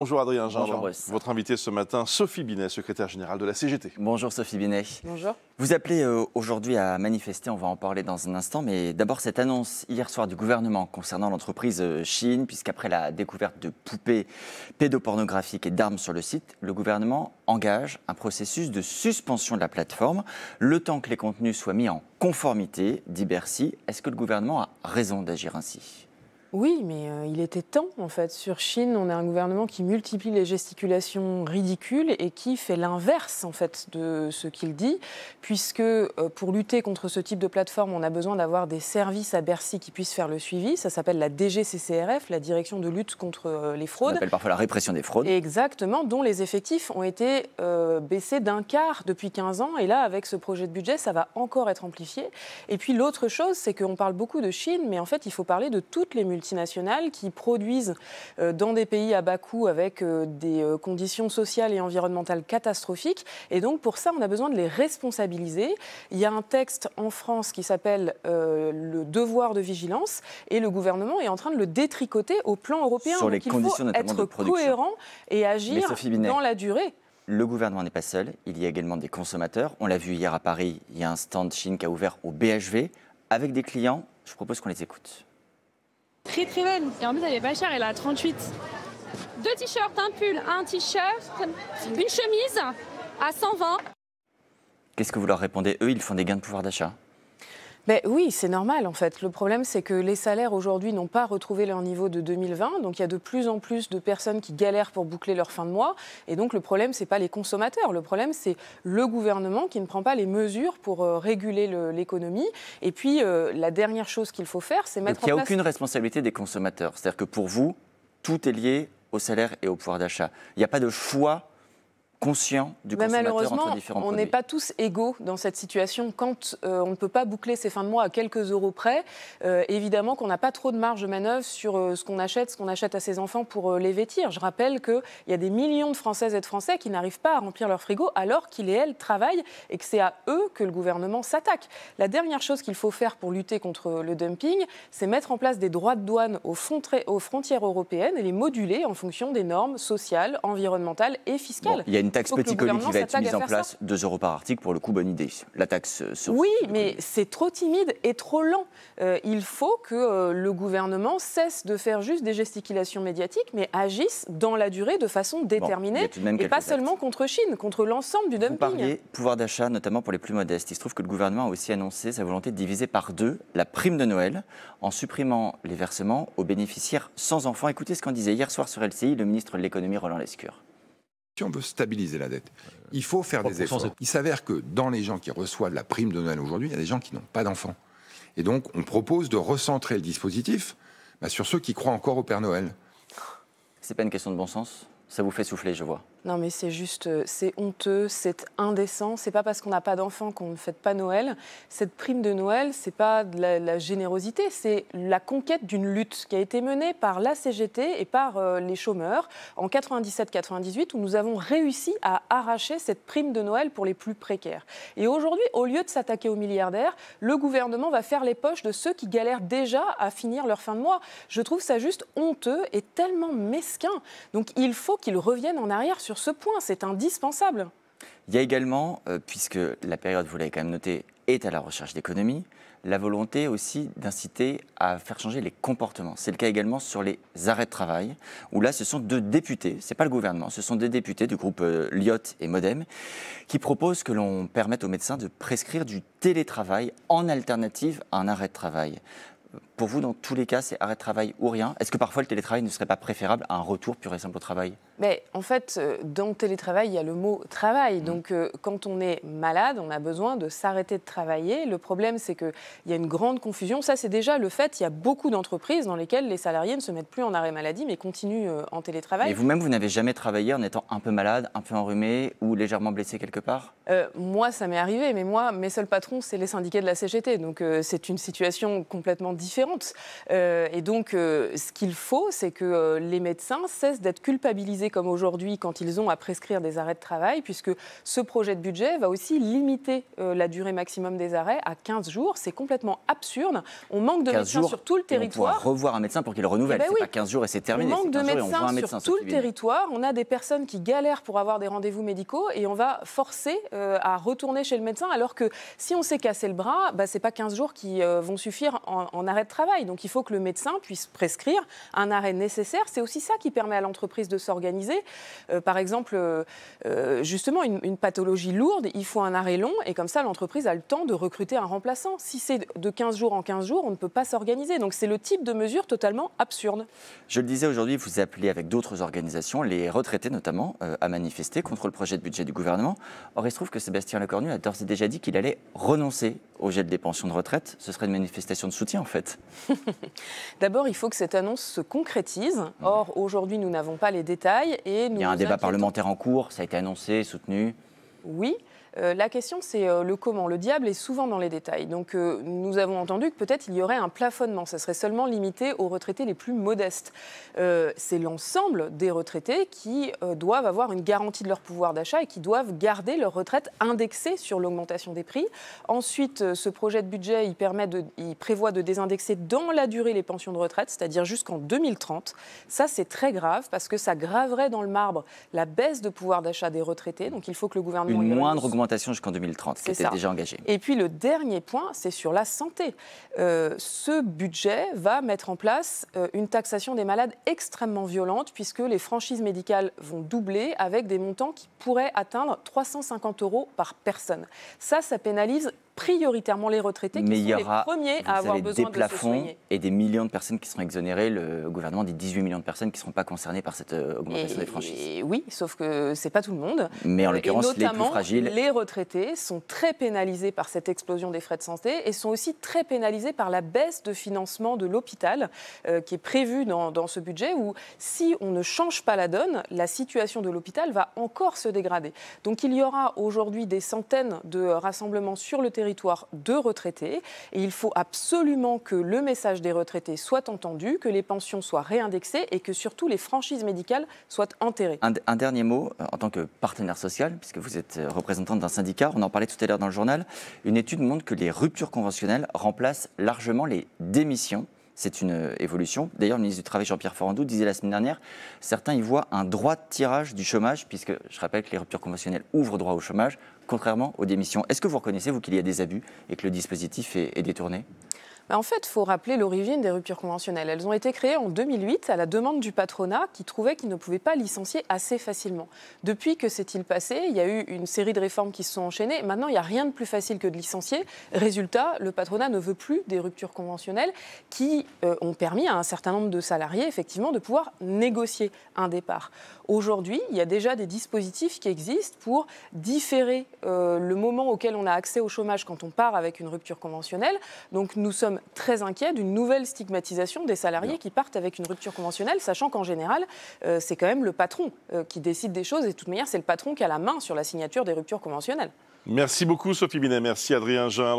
Bonjour Adrien Gindre. Bonjour Bruce. Votre invitée ce matin, Sophie Binet, secrétaire générale de la CGT. Bonjour Sophie Binet. Bonjour. Vous appelez aujourd'hui à manifester, on va en parler dans un instant, mais d'abord cette annonce hier soir du gouvernement concernant l'entreprise Shein, puisqu'après la découverte de poupées pédopornographiques et d'armes sur le site, le gouvernement engage un processus de suspension de la plateforme, le temps que les contenus soient mis en conformité, dit Bercy. Est-ce que le gouvernement a raison d'agir ainsi ? Oui, mais il était temps, en fait. Sur Chine, on a un gouvernement qui multiplie les gesticulations ridicules et qui fait l'inverse, en fait, de ce qu'il dit, puisque pour lutter contre ce type de plateforme, on a besoin d'avoir des services à Bercy qui puissent faire le suivi. Ça s'appelle la DGCCRF, la Direction de lutte contre les fraudes. On appelle parfois la répression des fraudes. Exactement, dont les effectifs ont été baissés d'un quart depuis 15 ans. Et là, avec ce projet de budget, ça va encore être amplifié. Et puis l'autre chose, c'est qu'on parle beaucoup de Chine, mais en fait, il faut parler de toutes les multinationales qui produisent dans des pays à bas coût avec des conditions sociales et environnementales catastrophiques. Et donc, pour ça, on a besoin de les responsabiliser. Il y a un texte en France qui s'appelle le devoir de vigilance et le gouvernement est en train de le détricoter au plan européen. Sur les donc, conditions il faut notamment de être production. cohérent et agir Binet, dans la durée. Le gouvernement n'est pas seul, il y a également des consommateurs. On l'a vu hier à Paris, il y a un stand Shein qui a ouvert au BHV avec des clients. Je propose qu'on les écoute. Très très belle. Et en plus, elle est pas chère, elle est à 38. 2 t-shirts, un pull, un t-shirt, une chemise à 120. Qu'est-ce que vous leur répondez? Eux, ils font des gains de pouvoir d'achat. Ben oui, c'est normal en fait. Le problème, c'est que les salaires aujourd'hui n'ont pas retrouvé leur niveau de 2020. Donc il y a de plus en plus de personnes qui galèrent pour boucler leur fin de mois. Et donc le problème, ce n'est pas les consommateurs. Le problème, c'est le gouvernement qui ne prend pas les mesures pour réguler l'économie. Et puis la dernière chose qu'il faut faire, c'est mettre en place... Donc il n'y a aucune responsabilité des consommateurs. C'est-à-dire que pour vous, tout est lié au salaire et au pouvoir d'achat. Il n'y a pas de choix conscient du consommateur entre différents produits. On n'est pas tous égaux dans cette situation. Quand on ne peut pas boucler ses fins de mois à quelques euros près, évidemment qu'on n'a pas trop de marge de manœuvre sur ce qu'on achète à ses enfants pour les vêtir. Je rappelle qu'il y a des millions de Françaises et de Français qui n'arrivent pas à remplir leur frigo alors qu'ils et elles travaillent et que c'est à eux que le gouvernement s'attaque. La dernière chose qu'il faut faire pour lutter contre le dumping, c'est mettre en place des droits de douane aux frontières européennes et les moduler en fonction des normes sociales, environnementales et fiscales. Bon, il y a une taxe petit colis qui va être mise en place, 2 € par article, pour le coup, bonne idée. La taxe sur... Oui, mais c'est trop timide et trop lent. Il faut que le gouvernement cesse de faire juste des gesticulations médiatiques, mais agisse dans la durée de façon déterminée, et pas seulement contre Chine, contre l'ensemble du dumping. Vous parliez pouvoir d'achat, notamment pour les plus modestes. Il se trouve que le gouvernement a aussi annoncé sa volonté de diviser par 2 la prime de Noël, en supprimant les versements aux bénéficiaires sans enfants. Écoutez ce qu'en disait hier soir sur LCI le ministre de l'économie, Roland Lescure. Si on veut stabiliser la dette, il faut faire des efforts. Il s'avère que dans les gens qui reçoivent la prime de Noël aujourd'hui, il y a des gens qui n'ont pas d'enfants. Et donc, on propose de recentrer le dispositif sur ceux qui croient encore au Père Noël. C'est pas une question de bon sens? Ça vous fait souffler, je vois. Non, mais c'est juste, c'est honteux, c'est indécent. C'est pas parce qu'on n'a pas d'enfants qu'on ne fête pas Noël. Cette prime de Noël, c'est pas de la générosité, c'est la conquête d'une lutte qui a été menée par la CGT et par les chômeurs en 97-98, où nous avons réussi à arracher cette prime de Noël pour les plus précaires. Et aujourd'hui, au lieu de s'attaquer aux milliardaires, le gouvernement va faire les poches de ceux qui galèrent déjà à finir leur fin de mois. Je trouve ça juste honteux et tellement mesquin. Donc il faut qu'ils reviennent en arrière sur ce point, c'est indispensable. Il y a également, puisque la période, vous l'avez quand même noté, est à la recherche d'économie, la volonté aussi d'inciter à faire changer les comportements. C'est le cas également sur les arrêts de travail, où là, ce sont 2 députés, ce n'est pas le gouvernement, ce sont des députés du groupe Lyotte et Modem, qui proposent que l'on permette aux médecins de prescrire du télétravail en alternative à un arrêt de travail. Pour vous, dans tous les cas, c'est arrêt de travail ou rien. Est-ce que parfois le télétravail ne serait pas préférable à un retour pur et simple au travail? Mais en fait, dans le télétravail, il y a le mot travail. Donc, quand on est malade, on a besoin de s'arrêter de travailler. Le problème, c'est qu'il y a une grande confusion. Ça, c'est déjà le fait. Il y a beaucoup d'entreprises dans lesquelles les salariés ne se mettent plus en arrêt maladie, mais continuent en télétravail. Et vous-même, vous n'avez jamais travaillé en étant un peu malade, un peu enrhumé ou légèrement blessé quelque part? Moi, ça m'est arrivé. Mais moi, mes seuls patrons, c'est les syndiqués de la CGT. Donc, c'est une situation complètement différente. différentes. Et donc, ce qu'il faut, c'est que les médecins cessent d'être culpabilisés comme aujourd'hui quand ils ont à prescrire des arrêts de travail, puisque ce projet de budget va aussi limiter la durée maximum des arrêts à 15 jours. C'est complètement absurde. On manque de médecins sur tout le territoire. On pourra revoir un médecin pour qu'il le renouvelle. C'est pas 15 jours et c'est terminé. On manque de médecins sur tout le territoire. On a des personnes qui galèrent pour avoir des rendez-vous médicaux et on va forcer à retourner chez le médecin, alors que si on s'est cassé le bras, ce n'est pas 15 jours qui vont suffire en arrêt de travail. Donc il faut que le médecin puisse prescrire un arrêt nécessaire. C'est aussi ça qui permet à l'entreprise de s'organiser. Par exemple, justement, une pathologie lourde, il faut un arrêt long et comme ça, l'entreprise a le temps de recruter un remplaçant. Si c'est de 15 jours en 15 jours, on ne peut pas s'organiser. Donc c'est le type de mesure totalement absurde. Je le disais aujourd'hui, vous appelez avec d'autres organisations, les retraités notamment, à manifester contre le projet de budget du gouvernement. Or, il se trouve que Sébastien Lecornu a d'ores et déjà dit qu'il allait renoncer au gel des pensions de retraite. Ce serait une manifestation de soutien, en fait. D'abord, il faut que cette annonce se concrétise. Or, aujourd'hui, nous n'avons pas les détails. Et il y a un débat parlementaire en cours, ça a été annoncé, soutenu. Oui. La question, c'est le comment. Le diable est souvent dans les détails. Donc, nous avons entendu que peut-être il y aurait un plafonnement. Ça serait seulement limité aux retraités les plus modestes. C'est l'ensemble des retraités qui doivent avoir une garantie de leur pouvoir d'achat et qui doivent garder leur retraite indexée sur l'augmentation des prix. Ensuite, ce projet de budget, il prévoit de désindexer dans la durée les pensions de retraite, c'est-à-dire jusqu'en 2030. Ça, c'est très grave parce que ça graverait dans le marbre la baisse de pouvoir d'achat des retraités. Donc, il faut que le gouvernement... Une moindre augmentation jusqu'en 2030, qui était déjà engagée. Et puis le dernier point, c'est sur la santé. Ce budget va mettre en place une taxation des malades extrêmement violente, puisque les franchises médicales vont doubler avec des montants qui pourraient atteindre 350 € par personne. Ça pénalise prioritairement les retraités qui sont les premiers à avoir besoin de se soigner. Des plafonds et des millions de personnes qui seront exonérées. Le gouvernement dit 18 millions de personnes qui ne seront pas concernées par cette augmentation des franchises. Oui, sauf que ce n'est pas tout le monde. Mais en l'occurrence, les plus fragiles. Les retraités sont très pénalisés par cette explosion des frais de santé et sont aussi très pénalisés par la baisse de financement de l'hôpital qui est prévue dans ce budget, où si on ne change pas la donne, la situation de l'hôpital va encore se dégrader. Donc il y aura aujourd'hui des centaines de rassemblements sur le territoire de retraités et il faut absolument que le message des retraités soit entendu, que les pensions soient réindexées et que surtout les franchises médicales soient enterrées. Un dernier mot, en tant que partenaire social, puisque vous êtes représentante d'un syndicat, on en parlait tout à l'heure dans le journal, une étude montre que les ruptures conventionnelles remplacent largement les démissions. C'est une évolution. D'ailleurs, le ministre du Travail, Jean-Pierre Farandou, disait la semaine dernière, certains y voient un droit de tirage du chômage, puisque je rappelle que les ruptures conventionnelles ouvrent droit au chômage, contrairement aux démissions. Est-ce que vous reconnaissez, vous, qu'il y a des abus et que le dispositif est détourné ? En fait, il faut rappeler l'origine des ruptures conventionnelles. Elles ont été créées en 2008 à la demande du patronat qui trouvait qu'il ne pouvait pas licencier assez facilement. Depuis, que s'est-il passé ? Il y a eu une série de réformes qui se sont enchaînées. Maintenant, il n'y a rien de plus facile que de licencier. Résultat, le patronat ne veut plus des ruptures conventionnelles qui ont permis à un certain nombre de salariés, effectivement, de pouvoir négocier un départ. Aujourd'hui, il y a déjà des dispositifs qui existent pour différer le moment auquel on a accès au chômage quand on part avec une rupture conventionnelle. Donc, nous sommes très inquiets d'une nouvelle stigmatisation des salariés qui partent avec une rupture conventionnelle, sachant qu'en général, c'est quand même le patron qui décide des choses et de toute manière, c'est le patron qui a la main sur la signature des ruptures conventionnelles. Merci beaucoup Sophie Binet, merci Adrien Jean.